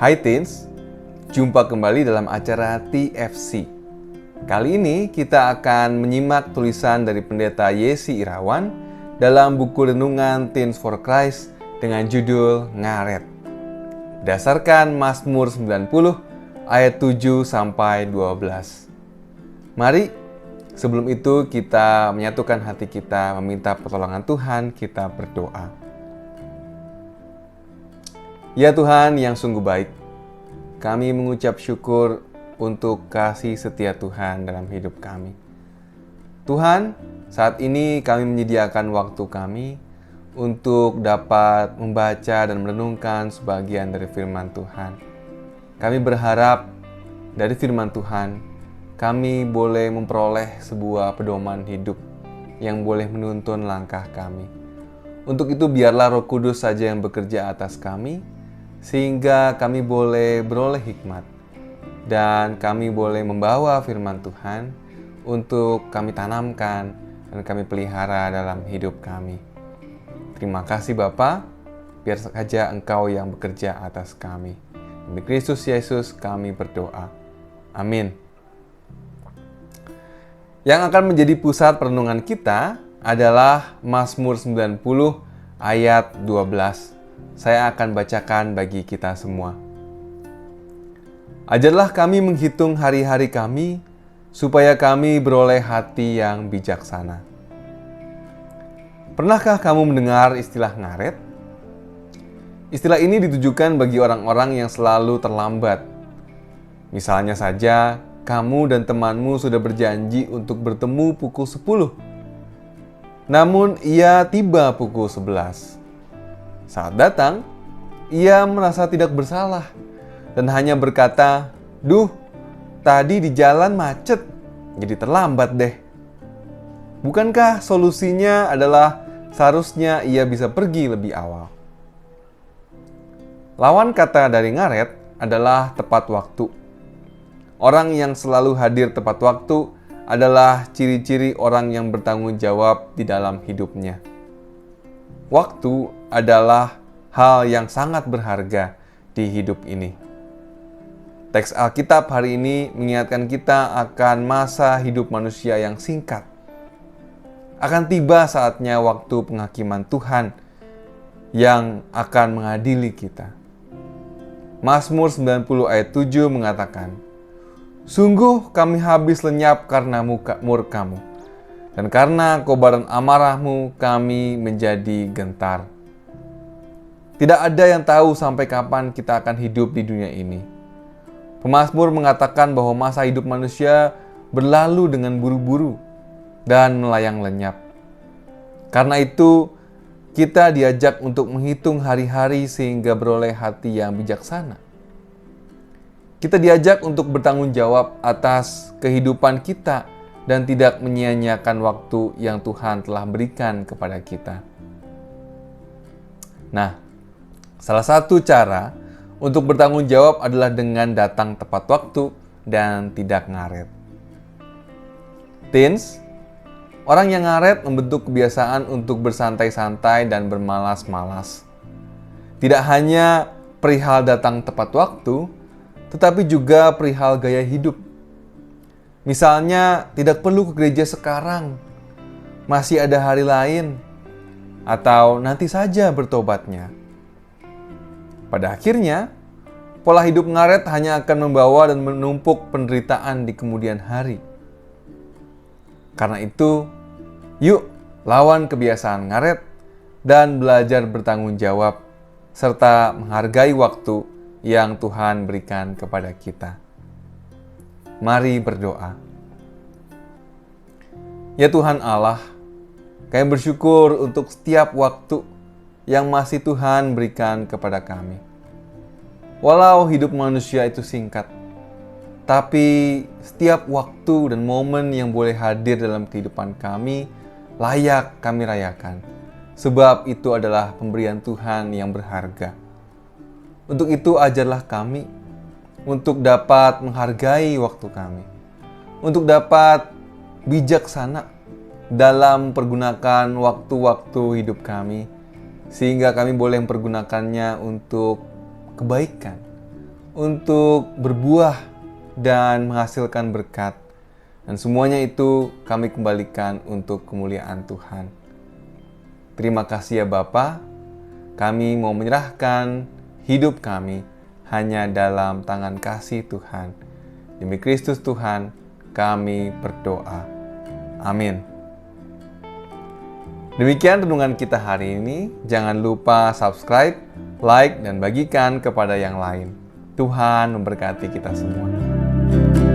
Hai Teens, jumpa kembali dalam acara TFC. Kali ini kita akan menyimak tulisan dari Pendeta Yesi Irawan dalam buku renungan Teens for Christ dengan judul Ngaret. Berdasarkan Mazmur 90 ayat 7-12. Mari sebelum itu kita menyatukan hati kita meminta pertolongan Tuhan, kita berdoa. Ya Tuhan yang sungguh baik, kami mengucap syukur untuk kasih setia Tuhan dalam hidup kami. Tuhan, saat ini kami menyediakan waktu kami untuk dapat membaca dan merenungkan sebagian dari firman Tuhan. Kami berharap dari firman Tuhan, kami boleh memperoleh sebuah pedoman hidup yang boleh menuntun langkah kami. Untuk itu biarlah Roh Kudus saja yang bekerja atas kami, sehingga kami boleh beroleh hikmat dan kami boleh membawa firman Tuhan untuk kami tanamkan dan kami pelihara dalam hidup kami. Terima kasih Bapa, biar saja Engkau yang bekerja atas kami. Demi Kristus Yesus kami berdoa. Amin. Yang akan menjadi pusat perenungan kita adalah Mazmur 90 ayat 12. Saya akan bacakan bagi kita semua. Ajarlah kami menghitung hari-hari kami, supaya kami beroleh hati yang bijaksana. Pernahkah kamu mendengar istilah ngaret? Istilah ini ditujukan bagi orang-orang yang selalu terlambat. Misalnya saja, kamu dan temanmu sudah berjanji untuk bertemu pukul 10. Namun, ia tiba pukul 11. Saat datang, ia merasa tidak bersalah dan hanya berkata, "Duh, tadi di jalan macet, jadi terlambat deh." Bukankah solusinya adalah seharusnya ia bisa pergi lebih awal? Lawan kata dari ngaret adalah tepat waktu. Orang yang selalu hadir tepat waktu adalah ciri-ciri orang yang bertanggung jawab di dalam hidupnya. Waktu adalah hal yang sangat berharga di hidup ini. Teks Alkitab hari ini mengingatkan kita akan masa hidup manusia yang singkat. Akan tiba saatnya waktu penghakiman Tuhan yang akan mengadili kita. Mazmur 90 ayat 7 mengatakan, "Sungguh kami habis lenyap karena murka-Mu, dan karena kobaran amarah-Mu kami menjadi gentar." Tidak ada yang tahu sampai kapan kita akan hidup di dunia ini. Pemazmur mengatakan bahwa masa hidup manusia berlalu dengan buru-buru dan melayang lenyap. Karena itu, kita diajak untuk menghitung hari-hari sehingga beroleh hati yang bijaksana. Kita diajak untuk bertanggung jawab atas kehidupan kita dan tidak menyia-nyiakan waktu yang Tuhan telah berikan kepada kita. Nah, salah satu cara untuk bertanggung jawab adalah dengan datang tepat waktu dan tidak ngaret. Teens, orang yang ngaret membentuk kebiasaan untuk bersantai-santai dan bermalas-malas. Tidak hanya perihal datang tepat waktu, tetapi juga perihal gaya hidup. Misalnya, tidak perlu ke gereja sekarang, masih ada hari lain, atau nanti saja bertobatnya. Pada akhirnya, pola hidup ngaret hanya akan membawa dan menumpuk penderitaan di kemudian hari. Karena itu, yuk lawan kebiasaan ngaret dan belajar bertanggung jawab, serta menghargai waktu yang Tuhan berikan kepada kita. Mari berdoa. Ya Tuhan Allah, kami bersyukur untuk setiap waktu yang masih Tuhan berikan kepada kami. Walau hidup manusia itu singkat, tapi setiap waktu dan momen yang boleh hadir dalam kehidupan kami layak kami rayakan, sebab itu adalah pemberian Tuhan yang berharga. Untuk itu ajarlah kami untuk dapat menghargai waktu kami, untuk dapat bijaksana dalam pergunakan waktu-waktu hidup kami, sehingga kami boleh mempergunakannya untuk kebaikan, untuk berbuah dan menghasilkan berkat. Dan semuanya itu kami kembalikan untuk kemuliaan Tuhan. Terima kasih ya Bapa. Kami mau menyerahkan hidup kami hanya dalam tangan kasih Tuhan. Demi Kristus Tuhan, kami berdoa. Amin. Demikian renungan kita hari ini. Jangan lupa subscribe, like, dan bagikan kepada yang lain. Tuhan memberkati kita semua.